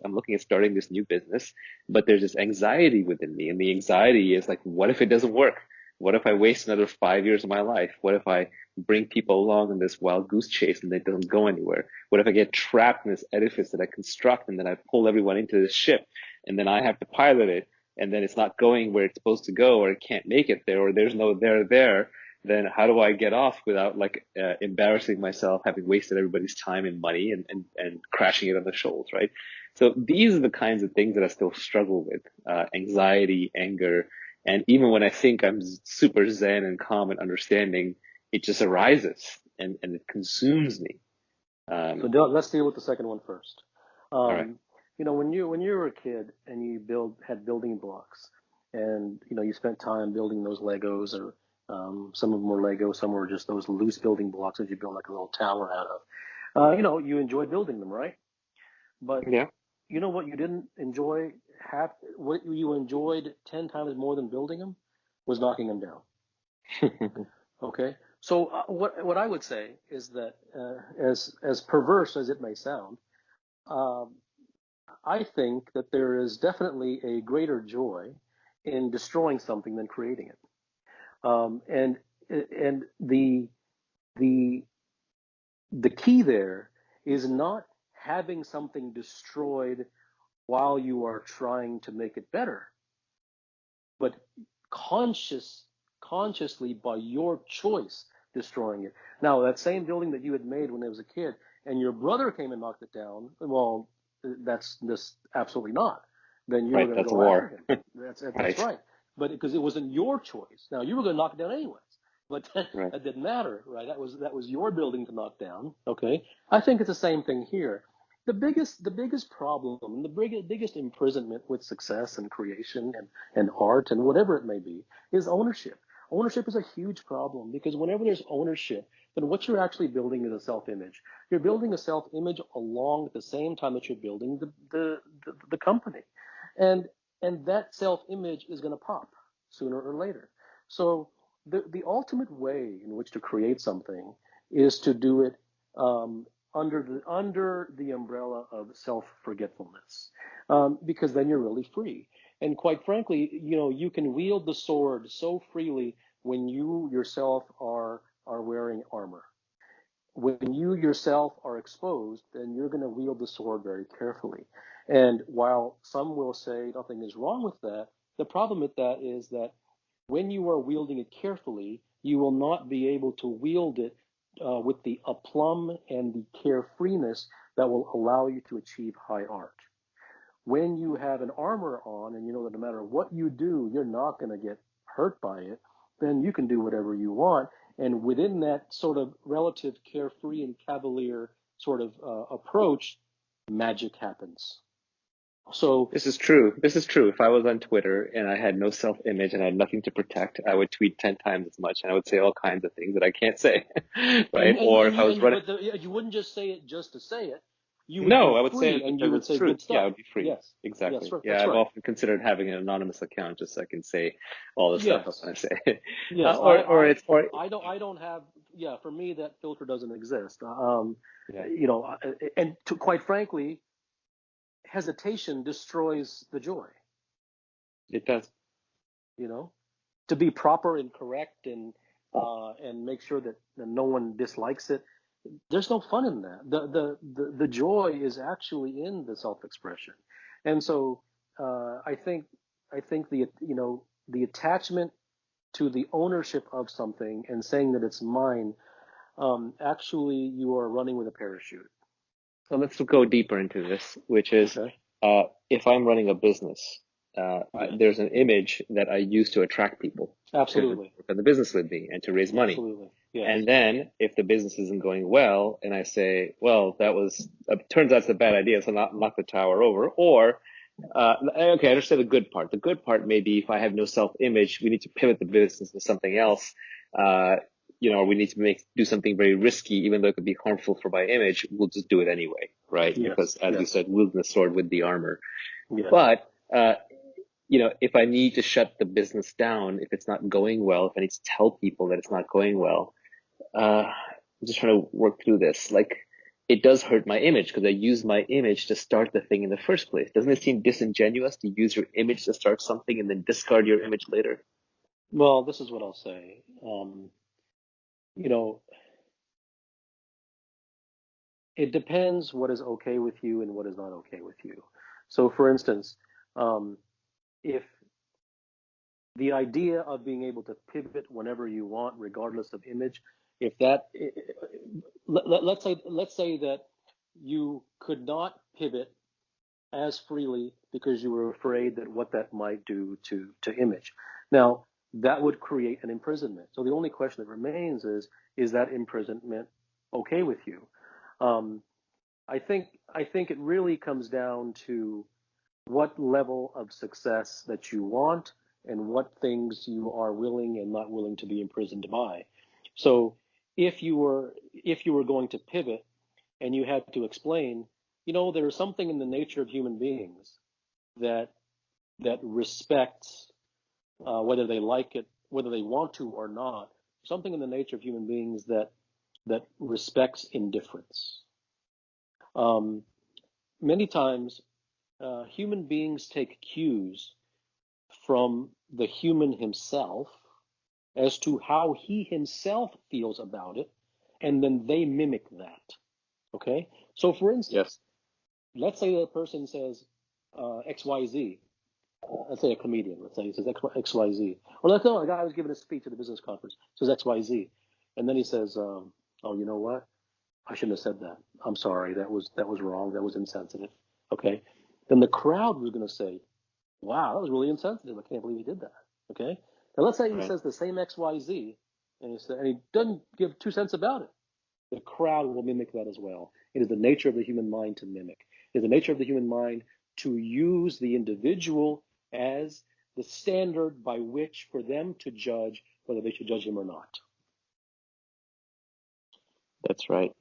I'm looking at starting this new business, but there's this anxiety within me. And the anxiety is like, what if it doesn't work? What if I waste another 5 years of my life? What if I bring people along in this wild goose chase and it doesn't go anywhere? What if I get trapped in this edifice that I construct and then I pull everyone into this ship and then I have to pilot it and then it's not going where it's supposed to go, or it can't make it there, or there's no there? Then how do I get off without embarrassing myself, having wasted everybody's time and money and crashing it on the shoals, right? So these are the kinds of things that I still struggle with, anxiety, anger. And even when I think I'm super zen and calm and understanding, it just arises and it consumes me. Let's deal with the second one first. All right. When you were a kid and you had building blocks, and you spent time building those Legos, or some of them were Lego, some were just those loose building blocks that you build like a little tower out of. You enjoyed building them, right? But Yeah. you know what you didn't enjoy what you enjoyed 10 times more than building them was knocking them down. Okay. So what I would say is that as perverse as it may sound, I think that there is definitely a greater joy in destroying something than creating it. And the key there is not having something destroyed while you are trying to make it better, but consciously by your choice destroying it. Now, that same building that you had made when I was a kid, and your brother came and knocked it down, well, that's just absolutely not. Then you were going to go after him. That's right. But because it wasn't your choice. Now, you were going to knock it down anyways, but that didn't matter, right? That was your building to knock down. Okay. I think it's the same thing here. The biggest problem and the biggest imprisonment with success and creation and art and whatever it may be is ownership. Ownership is a huge problem, because whenever there's ownership, then what you're actually building is a self-image. You're building a self-image along at the same time that you're building the company. And that self-image is going to pop sooner or later. So the ultimate way in which to create something is to do it under the umbrella of self-forgetfulness, because then you're really free. And quite frankly, you can wield the sword so freely when you yourself are wearing armor. When you yourself are exposed, then you're going to wield the sword very carefully. And while some will say nothing is wrong with that, the problem with that is that when you are wielding it carefully, you will not be able to wield it with the aplomb and the carefreeness that will allow you to achieve high art. When you have an armor on and you know that no matter what you do, you're not going to get hurt by it, then you can do whatever you want. And within that sort of relative carefree and cavalier sort of approach, magic happens. So this is true. If I was on Twitter and I had no self-image and I had nothing to protect, I would tweet 10 times as much and I would say all kinds of things that I can't say, right? Or if I was running, you wouldn't just say it just to say it. You would no, be I would say free it and you because would it's say true. good Yeah, I stuff. would be free. Yes. Exactly. Yes, Yeah, that's I've right. often considered having an anonymous account just so I can say all the stuff I want to say. Yes, I don't have. Yeah, for me that filter doesn't exist. And quite frankly, hesitation destroys the joy. It does. To be proper and correct and make sure that no one dislikes it. There's no fun in that. The joy is actually in the self-expression, and so I think the attachment to the ownership of something and saying that it's mine, actually you are running with a parachute. So let's go deeper into this, which is if I'm running a business, there's an image that I use to attract people. Absolutely. To work on the business with me and to raise money. Absolutely. Yes. And then if the business isn't going well and I say, well, turns out it's a bad idea, so knock the tower over. Or, okay, I understand the good part. The good part may be if I have no self-image, we need to pivot the business to something else. Or we need to do something very risky, even though it could be harmful for my image. We'll just do it anyway, right? Yes. Because as you said, wielding the sword with the armor. Yes. But, if I need to shut the business down, if it's not going well, if I need to tell people that it's not going well, I'm just trying to work through this. Like, it does hurt my image because I use my image to start the thing in the first place. Doesn't it seem disingenuous to use your image to start something and then discard your image later? Well, this is what I'll say. You know, it depends what is okay with you and what is not okay with you. So, for instance, if the idea of being able to pivot whenever you want, regardless of image, if that, let's say that you could not pivot as freely because you were afraid that what that might do to image. Now, that would create an imprisonment. So the only question that remains is that imprisonment okay with you? Um, I think it really comes down to what level of success that you want and what things you are willing and not willing to be imprisoned by. So if you were going to pivot and you had to explain, there's something in the nature of human beings that respects whether they like it, whether they want to or not, something in the nature of human beings that respects indifference. Many times, human beings take cues from the human himself as to how he himself feels about it, and then they mimic that. Okay? So, for instance, let's say the person says XYZ. Let's say a comedian. Let's say he says XYZ. Or let's say a guy was giving a speech at a business conference, says XYZ. And then he says, oh, you know what? I shouldn't have said that. I'm sorry. That was wrong. That was insensitive. Okay? Then the crowd was going to say, wow, that was really insensitive. I can't believe he did that. Okay? Now let's say he says the same XYZ and he doesn't give 2 cents about it. The crowd will mimic that as well. It is the nature of the human mind to mimic. It is the nature of the human mind to use the individual as the standard by which for them to judge whether they should judge him or not. That's right.